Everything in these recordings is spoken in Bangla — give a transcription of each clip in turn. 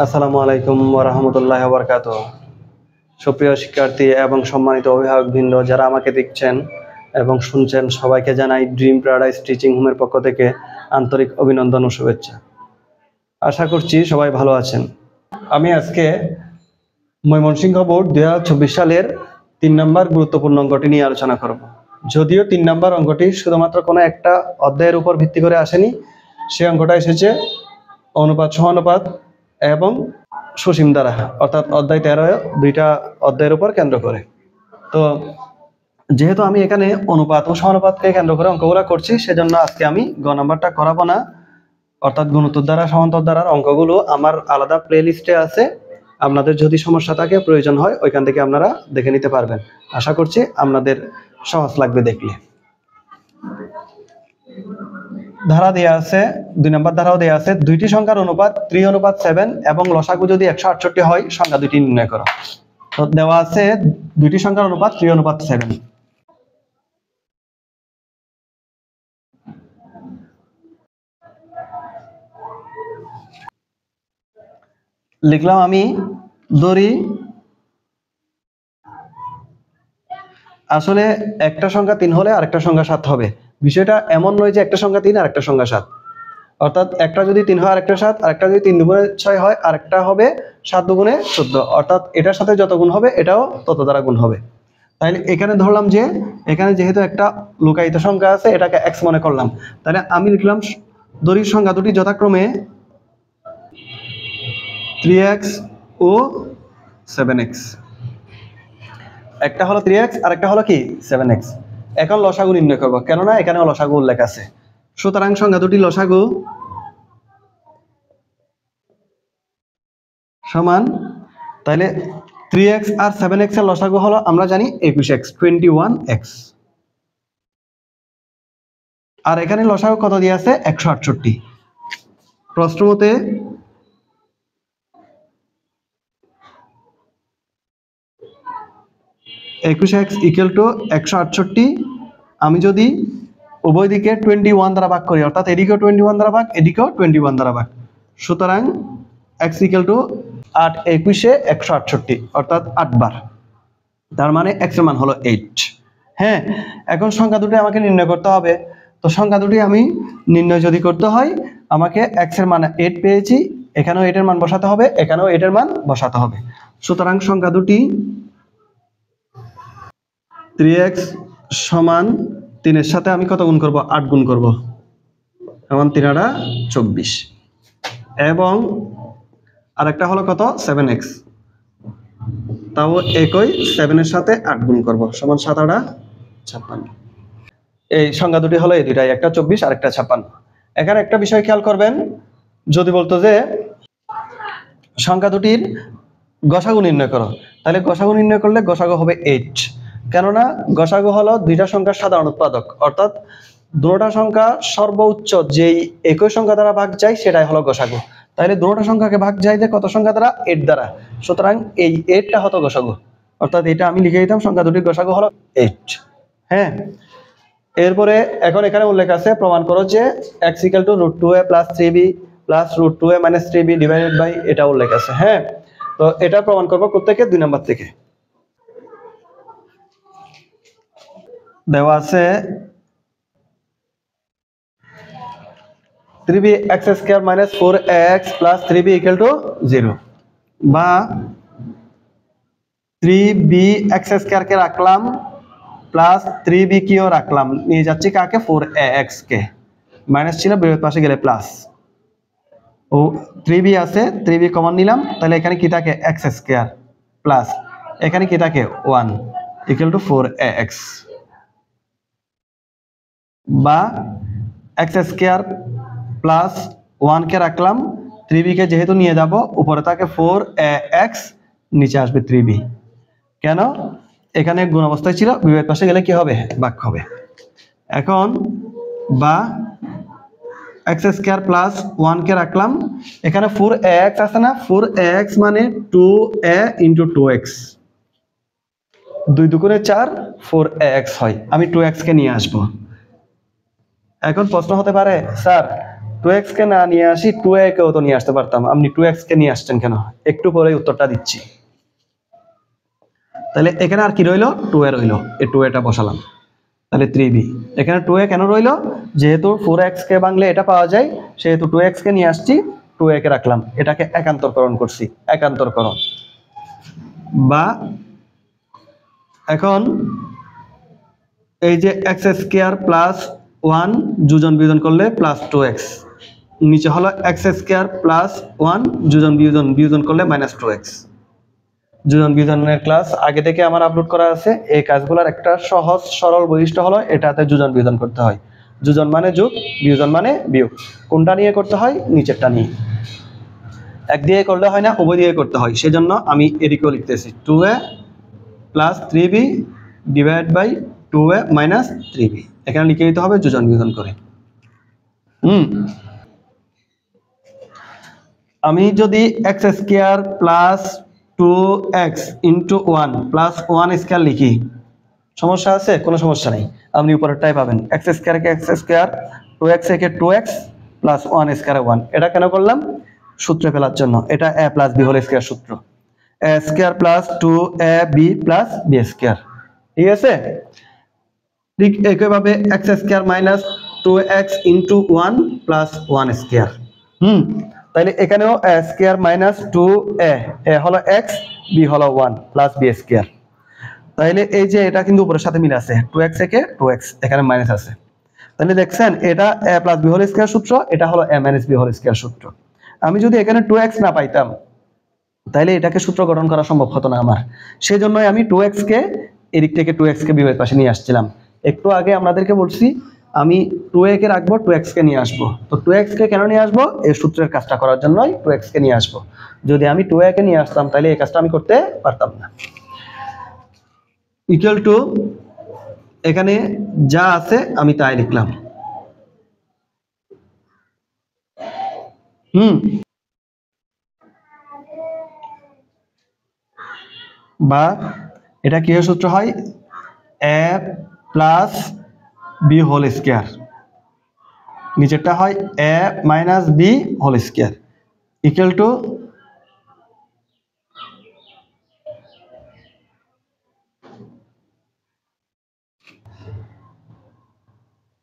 আসসালামু আলাইকুম ওয়া রাহমাতুল্লাহি ওয়া বারাকাতুহু। সুপ্রিয় শিক্ষার্থী এবং সম্মানিত অভিভাবকবৃন্দ যারা আমাকে দেখছেন এবং শুনছেন, সবাইকে জানাই ড্রিম প্যারাডাইস টিচিং হোমের পক্ষ থেকে আন্তরিক অভিনন্দন ও শুভেচ্ছা। আশা করছি সবাই ভালো আছেন। আমি আজকে ময়মনসিংহ বোর্ড 2024 সালের 3 নম্বর গুরুত্বপূর্ণ অঙ্কটি নিয়ে আলোচনা করব। যদিও 3 নম্বর অঙ্কটি শুধুমাত্র কোনো একটা অধ্যায়ের উপর ভিত্তি করে আসেনি, সেই অঙ্কটা এসেছে অনুপাত সমানুপাত এবং সসীম দ্বারা, অর্থাৎ অধ্যায় 13 দুইটা অধ্যায়ের উপর কেন্দ্র করে। তো যেহেতু আমি এখানে অনুপাত ও সমানুপাতকে কেন্দ্র করে অঙ্কগুলো করছি, সেজন্য আজকে আমি গ নাম্বারটা করাবো না, অর্থাৎ গুণোত্তর দ্বারা সমান্তর দ্বারার অঙ্কগুলো আমার আলাদা প্লে লিস্টে আছে। আপনাদের যদি সমস্যা থাকে, প্রয়োজন হয়, ওইখান থেকে আপনারা দেখে নিতে পারবেন। আশা করছি আপনাদের সহজ লাগবে দেখলে। ধারা দেয়া আছে, 2 নম্বর ধারাও দেয়া আছে, দুইটি সংখ্যার অনুপাত 3:7 এবং লসাগু যদি 168 হয়, সংখ্যা দুইটি নির্ণয় করো। তো দেওয়া আছে দুইটি সংখ্যার অনুপাত 3:7। লিখলাম আমি, ধরি আসলে একটা সংখ্যা 3 হলে আরেকটা সংখ্যা 7 হবে। বিষয়টা এমন নয় যে একটা সংখ্যা 3 আর একটা সংখ্যা 7, অর্থাৎ একটা যদি 3 হয় আরেকটা 7, আরেকটা যদি 3 দুগুণে 6 হয় আরেকটা হবে 7 দুগুণে 14, অর্থাৎ এটার সাথে যত গুণ হবে এটাও তত দ্বারা গুণ হবে। তাহলে এখানে ধরলাম যে এখানে যেহেতু একটা লুকায়িত সংখ্যা আছে, এটাকে x মনে করলাম। তাহলে আমি লিখলাম দড়ির সংখ্যা দুটি যথাক্রমে 3x ও 7x। একটা হলো 3x আর একটা হলো কি 7x। এখন লসাগু নির্ণয় করব, কেননা এখানে লসাগু উল্লেখ আছে। সুতরাং সংখ্যা দুটি লসাগু সমান, তাহলে 3x আর 7x এর লসাগু হলো আমরা জানি 21x, 21x। আর এখানে লসাগু কত দিয়ে আছে? 168। প্রশ্ন মতে x ইকুয়াল টু 168। আমি যদি উভয় দিকে 21 দ্বারা ভাগ করি, অর্থাৎ এদিকেও 21 দ্বারা ভাগ, এদিকেও 21 দ্বারা ভাগ, সুতরাং x ইকুয়াল টু 8 21 168, অর্থাৎ 8 বার। তার মানে x এর মান হলো 8। হ্যাঁ, এখন সংখ্যা দুটি আমাকে নির্ণয় করতে হবে। তো সংখ্যা দুটি আমি নির্ণয় যদি করতে হয়, আমাকে x এর মান 8 পেয়েছি, এখানেও 8 এর মান বসাতে হবে, এখানেও 8 এর মান বসাতে হবে। সুতরাং সংখ্যা দুটি 3x সমান 3 এর সাথে আমি কত গুণ করব? 8 গুণ করব, এমন 3 8 24। এবং আরেকটা হলো কত? 7x, তাও একই 7 এর সাথে 8 গুণ করব, সমান 7 8 56। এই সংখ্যা দুটি হলো এই দুইটাই, একটা 24 আর একটা 56। এখানে একটা বিষয় খেয়াল করবেন, যদি বলতো যে সংখ্যা দুটির গসাগু নির্ণয় করো, তাহলে গসাগু নির্ণয় করলে গসাগু হবে 8, কেননা গসাগু হলো দুইটা সংখ্যার সাধারণ উৎপাদক, অর্থাৎ দুটোটা সংখ্যা সর্বোচ্চ যেই একই সংখ্যা দ্বারা ভাগ যায় সেটাই হলো গসাগু। তাহলে দুটোটা সংখ্যাকে ভাগ যায় যে কত সংখ্যা দ্বারা? 8 দ্বারা। সুতরাং এই 8টা হতো গসাগু, অর্থাৎ এটা আমি লিখে দিতাম সংখ্যা দুটির গসাগু হলো 8। হ্যাঁ, এরপরে এখন এখানে উল্লেখ আছে, প্রমাণ করো যে x = √2a + 3b + √2a - 3b divided by, এটা উল্লেখ আছে। হ্যাঁ, তো এটা প্রমাণ করব কোত্থেকে? 2 নাম্বার থেকে। দেওয়া আছে 3bx² - 4x + 3b = 0, বা 3bx² কে রাখলাম প্লাস 3b কেও রাখলাম, নিয়ে যাচ্ছি কাকে? 4ax কে। মাইনাস ছিল, বিপরীত পাশে গেলে প্লাস। ও 3b আছে, 3b কমন নিলাম, তাহলে এখানে কি থাকে? x² প্লাস এখানে কি থাকে? 1 = 4ax, বা x² প্লাস 1 কে রাখলাম, 3b কে যেহেতু নিয়ে যাব, উপরে থাকে 4ax, নিচে আসবে 3b। কেন? এখানে গুণ অবস্থায় ছিল, বিপরীত পাশে গেলে কি হবে? ভাগ হবে। এখন বা x² প্লাস 1 কে রাখলাম, এখানে 4ax আছে না? 4ax মানে 2a × 2x, 2 দুগুণে 4, 4ax হয়। আমি 2x কে নিয়ে আসবো। এখন প্রশ্ন হতে পারে, স্যার 2x কে না নিয়ে আসি 2a কেও তো নিয়ে আসতে পারতাম, আপনি 2x কে নিয়ে আসছেন কেন? একটু পরে উত্তরটা দিচ্ছি। তাহলে এখানে আর কি রইলো? 2a রইলো, এই 2a টা বসালাম। তাহলে 3b। এখানে 2a কেন রইলো? যেহেতু 4x কে ভাঙলে এটা পাওয়া যায়, সেহেতু 2x কে নিয়ে আসছি, 2a কে রাখলাম, এটাকে একান্তরকরণ করছি, একান্তরকরণ। বা এখন এই যে x স্কয়ার প্লাস 1 যোজন বিয়োজন করলে প্লাস 2x, নিচে হলো x স্কয়ার প্লাস 1 যোজন বিয়োজন করলে মাইনাস 2x। যোজন বিয়োজনের ক্লাস আগে থেকে আমার আপলোড করা আছে। এই কাজগুলোর একটা সহজ সরল বৈশিষ্ট্য হলো এটাতে যোজন বিয়োজন করতে হয়। যোজন মানে যোগ, বিয়োজন মানে বিয়োগ। কোনটা নিয়ে করতে হয়? নিচেরটা নিয়ে। এক দিয়ে করলে হয় না, উভয় দিয়ে করতে হয়। সেজন্য আমি এদিকেও লিখতেছি 2a plus 3b divide by 2a minus 3b। এখানে লিখে দিতে হবে যোজন বিয়োজন করে। আমি যদি x square plus 2x into 1 plus 1 square লিখি, সমস্যা আছে? কোনো সমস্যা নেই, আপনি উপরেরটাই পাবেন। x স্কয়ার কে x স্কয়ার, 2x কে 2x প্লাস 1 স্কয়ারে 1। এটা কেন করলাম? সূত্রে ফেলার জন্য। এটা a plus b whole square সূত্র। a square plus 2ab plus b square, ঠিক আছে? ঠিক একইভাবে x square minus 2x into 1 plus 1 square. তাহলে এখানেও a square minus 2a, a হলো x, b হলো 1 প্লাস b স্কয়ার। তাহলে এই যে এটা কিন্তু উপরের সাথে মিলে আছে, 2x থেকে 2x, এখানে মাইনাস আছে। তাহলে দেখছেন এটা a plus b whole square সূত্র, এটা হলো a minus b whole square সূত্র। আমি যদি এখানে 2x না পাইতাম, তাহলে এটাকে সূত্র গঠন করা সম্ভব হতো না আমার। সেজন্যই আমি 2x কে এদিক থেকে 2x কে বিপরীত পাশে নিয়ে আসছিলাম। একটু আগে আপনাদেরকে বলছি আমি 2a কে রাখবো, 2x কে নিয়ে আসবো। তো 2x কে কেন নিয়ে আসবো? এই সূত্রের কাজটা করার জন্যই 2x কে নিয়ে আসবো। যদি আমি 2a কে নিয়ে আসতাম তাহলে এই কাজটা আমি করতে পারতাম না। ইকুয়াল টু, এখানে যা আছে আমি তাই লিখলাম। বা এটা কি সূত্র হয়? a plus b whole square, নিচেরটা হয় a minus b whole square equal to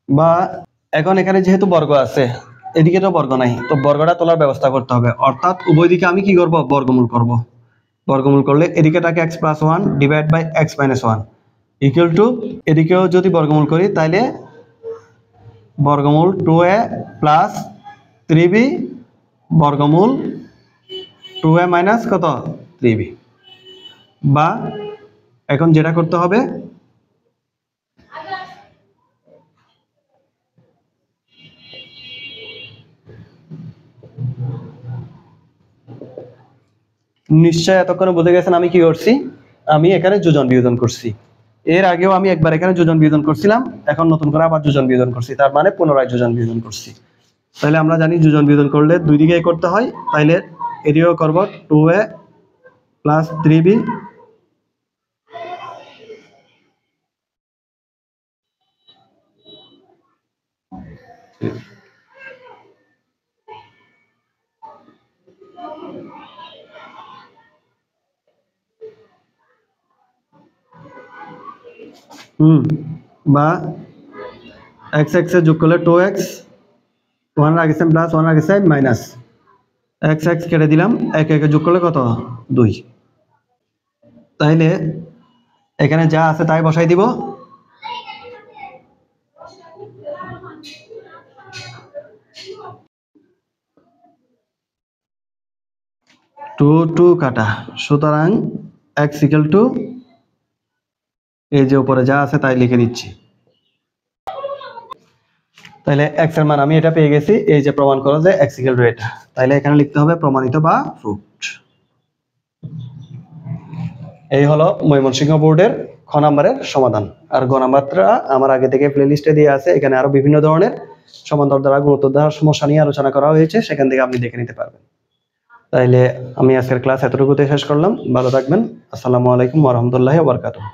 বা এখন এখানে যেহেতু বর্গ আছে, এদিকে তো বর্গ নাই, তো বর্গটা তোলার ব্যবস্থা করতে হবে। অর্থাৎ উভয় দিকে আমি কি করব? বর্গমূল করব। বর্গমূল করলে এদিকে থাকে x plus 1 divide by x minus 1 equal to, এদিকেও যদি বর্গমূল করি তাহলে বর্গমূল 2a প্লাস 3b বর্গমূল 2a মাইনাস কত? 3b। বা এখন যেটা করতে হবে, নিশ্চয় এতক্ষণে বুঝে গেছেন আমি কি করছি। আমি এখানে যোজন বিয়োজন করছি। এর আগেও আমি একবার এখানে যোজন বিয়োজন করছিলাম, এখন নতুন করে আবার যোজন বিয়োজন করছি, তার মানে পুনরায় যোজন বিয়োজন করছি। তাহলে আমরা জানি যোজন বিয়োজন করলে দুই দিকে করতে হয়। তাইলে এদিকেও করব 2a প্লাস 3b বা x x এ যোগ করলে 2x, 1 রাখেছেন প্লাস 1 রাখেছেন মাইনাস, x x কেটে দিলাম, 1 1 যোগ করলে কত? 2। তাইলে এখানে যা আছে তাই বসাই দিব। 2 2 কাটা, সুতরাং x ইকুয়াল টু এই যে উপরে যা আছে তাই লিখে দিচ্ছি। তাহলে x এর মান আমি এটা পেয়ে গেছি, এই যে প্রমাণ করো যে x ইকুয়াল টু এটা। তাহলে এখানে লিখতে হবে প্রমাণিত বা প্রুফড। এই হলো ময়মনসিংহ বোর্ডের খ নাম্বারের সমাধান। আর গ নাম্বারটা আমার আগে থেকে প্লেলিস্টে দিয়ে আছে, এখানে আরো বিভিন্ন ধরনের সমান্তর দ্বারা গুণোত্তর দ্বারা সমস্যা নিয়ে আলোচনা করা হয়েছে, সেখান থেকে আপনি দেখে নিতে পারবেন। তাইলে আমি আজকের ক্লাস এতটুকুতে শেষ করলাম। ভালো থাকবেন। আসসালামু আলাইকুম ওয়া রাহমাতুল্লাহি ওয়া বারাকাতুহু।